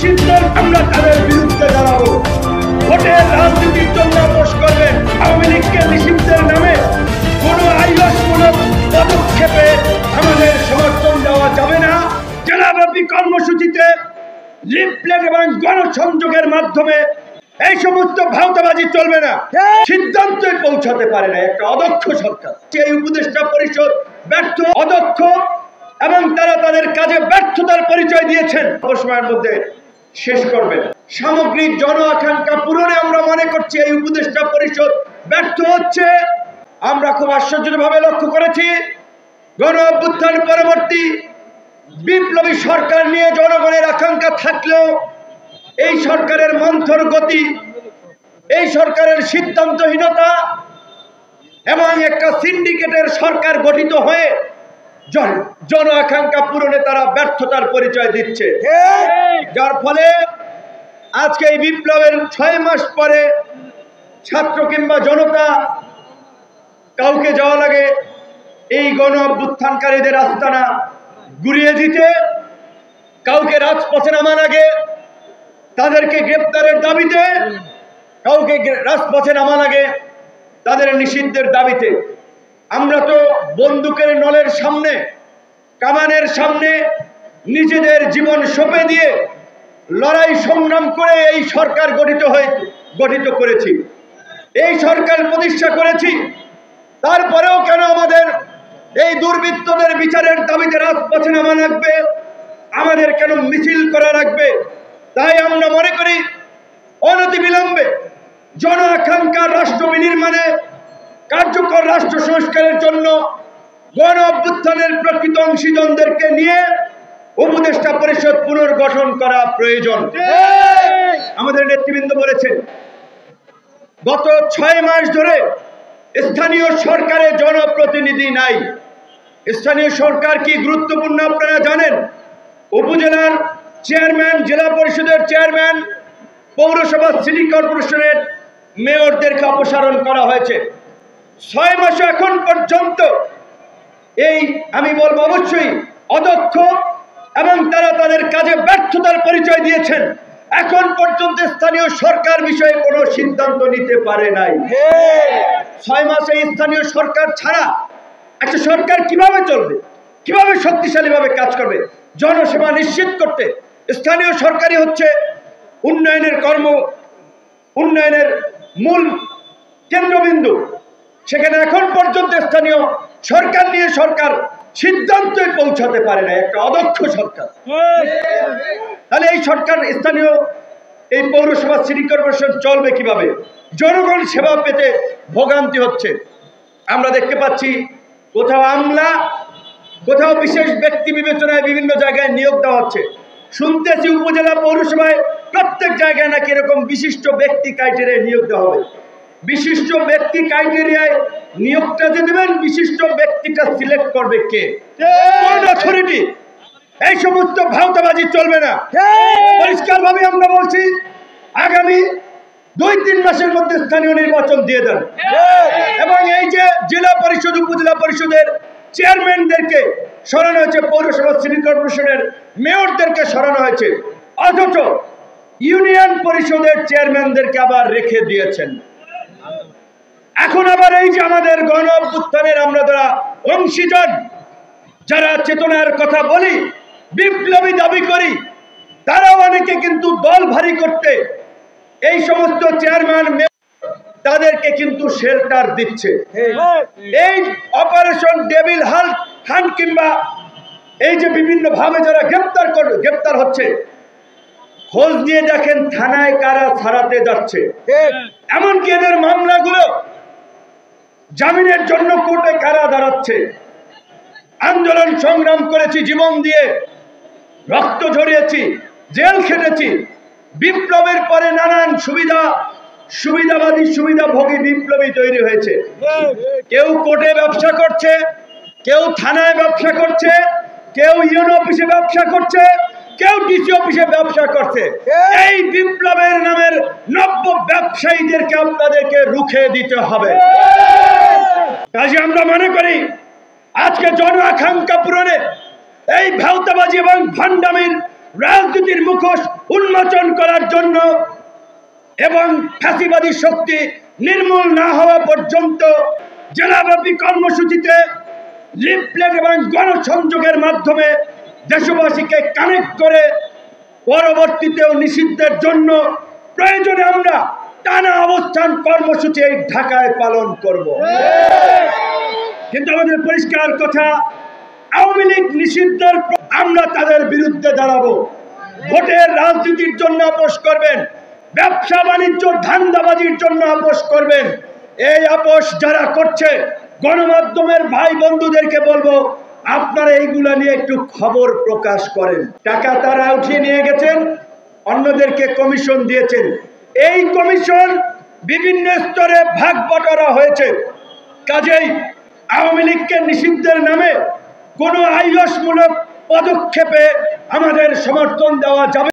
নিষিদ্ধ আমরা তাদের বিরুদ্ধে দাঁড়াবো। ভোটের রাজনীতির জন্য আপোষ করবেন। আওয়ামী লীগকে নিষিদ্ধের নামে কোনো আইনমূলক পদক্ষেপে আমাদের সমর্থন দেওয়া যাবে না। জেলাব্যাপী কর্মসূচিতে লিফলেট এবং গণসংযোগের মাধ্যমে এই সমস্ত ভাওতাবাজি চলবে না। সিদ্ধান্তে পৌঁছাতে পারে না একটা অদক্ষ সরকার। এই উপদেষ্টা পরিষদ ব্যর্থ, অদক্ষ এবং তারা তাদের কাজে ব্যর্থতার পরিচয় দিয়েছেন। সময়ের মধ্যে শেষ করবেন। সামগ্রিক জন আকাঙ্ক্ষা পূরণে আমরা মনে করছি এই উপদেষ্টা পরিষদ ব্যর্থ হচ্ছে। আমরা খুব আশ্চর্যভাবে লক্ষ্য করেছি গণ অভ্যুত্থান পরবর্তী বিপ্লবী সরকার নিয়ে জনগণের আকাঙ্ক্ষা থাকলেও এই সরকারের মন্থর গতি, এই সরকারের সিদ্ধান্তহীনতা এবং একটা সিন্ডিকেটের সরকার গঠিত হয়ে জন আকাঙ্ক্ষা পূরণে তারা ব্যর্থতার পরিচয় দিচ্ছে। যার ফলে আজকে এই বিপ্লবের 6 মাস পরে ছাত্র কিংবা জনতা কাউকে যাওয়া লাগে এই গণ অভ্যুত্থানকারীদের আস্তানা গুড়িয়ে দিতে, কাউকে রাজপথে নামা লাগে তাদেরকে গ্রেপ্তারের দাবিতে, কাউকে রাজপথে নামা লাগে তাদের নিষিদ্ধের দাবিতে। আমরা তো বন্দুকের নলের সামনে, কামানের সামনে নিজেদের জীবন সঁপে দিয়ে লড়াই সংগ্রাম করে এই সরকার গঠিত করেছি, এই সরকার প্রতিষ্ঠা করেছি। তারপরেও কেন আমাদের এই দুর্বৃত্তদের বিচারের দাবিতে রাজপথে নামা লাগবে, আমাদের কেন মিছিল করা লাগবে? তাই আমরা মনে করি অনতিবিলম্বে জন আকাঙ্ক্ষার রাষ্ট্র বিনির্মাণে কার্যকর রাষ্ট্র সংস্কারের জন্য গণ অভ্যুত্থানের প্রকৃত অংশীজনদেরকে নিয়ে উপদেষ্টা পরিষদ পুনর্গঠন করা প্রয়োজন। আমাদের নেতৃবৃন্দ বলেছেন গত 6 মাস ধরে স্থানীয় সরকারে জনপ্রতিনিধি নাই। স্থানীয় সরকার কি গুরুত্বপূর্ণ আপনারা জানেন? উপজেলার চেয়ারম্যান, জেলা পরিষদের চেয়ারম্যান, পৌরসভা, সিটি কর্পোরেশনের মেয়রদেরকে অপসারণ করা হয়েছে। 6 মাসে এখন পর্যন্ত এই আমি বলবো অবশ্যই অদক্ষ এবং তারা তাদের কাজে ব্যর্থতার পরিচয় দিয়েছেন। এখন পর্যন্ত স্থানীয় সরকার বিষয়ে কোনো সিদ্ধান্ত নিতে পারে নাই। 6 মাসে স্থানীয় সরকার ছাড়া একটা সরকার কিভাবে চলবে, কিভাবে শক্তিশালীভাবে কাজ করবে? জনসেবা নিশ্চিত করতে স্থানীয় সরকারই হচ্ছে উন্নয়নের মূল কেন্দ্রবিন্দু। সেখানে এখন পর্যন্ত স্থানীয় সরকার নিয়ে সরকার সিদ্ধান্তে পৌঁছাতে পারে না, একটা অদক্ষ সরকার। তাহলে এই সরকার, স্থানীয় এই পৌরসভা, সিটি কর্পোরেশন চলবে কিভাবে? জনগণ সেবা পেতে ভোগান্তি হচ্ছে। আমরা দেখতে পাচ্ছি কোথাও আমলা, কোথাও বিশেষ ব্যক্তি বিবেচনায় বিভিন্ন জায়গায় নিয়োগ দেওয়া হচ্ছে। শুনতেছি উপজেলা পৌরসভায় প্রত্যেক জায়গায় নাকি এরকম বিশিষ্ট ব্যক্তি ক্রাইটেরিয়ায় নিয়োগ দেওয়া হবে। বিশিষ্ট ব্যক্তি ক্রাইটেরিয়ায় নিয়োগটা যে দেবেন, বিশিষ্ট ব্যক্তিটা সিলেক্ট করবে কে? কোন অথরিটি? এই সমস্ত ভাওতাবাজি চলবে না। পরিষ্কারভাবে আমরা বলছি আগামী 2-3 মাসের মধ্যে স্থানীয় নির্বাচন দিয়ে দেন এবং এই যে জেলা পরিষদ, উপজেলা পরিষদের চেয়ারম্যানদেরকে সরানো হয়েছে, পৌরসভা, সিটি কর্পোরেশনের মেয়রদেরকে সরানো হয়েছে, অথচ ইউনিয়ন পরিষদের চেয়ারম্যানদেরকে আবার রেখে দিয়েছেন। এখন আবার এই যে আমাদের গণ অভ্যুত্থানের আমরা যারা অংশীজন, যারা চেতনার কথা বলি, বিপ্লবী দাবি করি, তারাও অনেকে কিন্তু দল ভারী করতে এই সমস্ত চেয়ারম্যান তাদেরকে কিন্তু শেল্টার দিচ্ছে। এই অপারেশন ডেভিল হান্ট কিংবা এই যে বিভিন্ন ভাবে যারা গ্রেপ্তার হচ্ছে, খোঁজ নিয়ে দেখেন থানায় কারা ছাড়াতে যাচ্ছে। এমনকি এদের মামলাগুলো জামিনের জন্য কোর্টে কারা দাঁড়াচ্ছে। আন্দোলন সংগ্রাম করেছি, জীবন দিয়ে রক্ত ঝরিয়েছি, জেল খেটেছি। বিপ্লবের পরে নানান সুবিধাভোগী বিপ্লবী তৈরি হয়েছে। কেউ কোর্টে ব্যবসা করছে, কেউ থানায় ব্যবসা করছে, কেউ ইউনো অফিসে ব্যবসা করছে, কেউ ডিসি অফিসে ব্যবসা করছে। এই বিপ্লবের নামের নব্য ব্যবসায়ীদেরকে আপনাদেরকে রুখে দিতে হবে। কাজে আমরা মনে করি আজকে জন আকাঙ্ক্ষা পূরণে এই ভাওতাবাজি এবং ভণ্ডামির রাজনীতির মুখোশ উন্মোচন করার জন্য এবং ফ্যাসিবাদী শক্তি নির্মূল না হওয়া পর্যন্ত জেলাব্যাপী কর্মসূচিতে লিফলেট এবং গণসংযোগের মাধ্যমে দেশবাসীকে কানেক্ট করে পরবর্তীতেও নিষিদ্ধের জন্য প্রয়োজনে আমরা টানা অবস্থান কর্মসূচি এই ঢাকায় পালন করব। কিন্তু আমাদের পরিষ্কার কথা, আওয়ামী লীগ নিষিদ্ধের আমরা তাদের বিরুদ্ধে দাঁড়াবো। ভোটের রাজনীতির জন্য আপোষ করবেন, ব্যবসা বাণিজ্য ধান্দাবাজির জন্য আপোষ করবেন। এই আপোষ যারা করছে, গণমাধ্যমের ভাই বন্ধুদেরকে বলবো, আপনারা এইগুলা নিয়ে একটু খবর প্রকাশ করেন। টাকা তারা উঠিয়ে নিয়ে গেছেন, অন্যদেরকে কমিশন দিয়েছেন। এই কমিশন বিভিন্ন স্তরে ভাগ বটরা হয়েছে। কাজেই আওয়ামী লীগকে নিষিদ্ধের নামে কোনো আইয়সমূলক পদক্ষেপে আমাদের সমর্থন দেওয়া যাবে।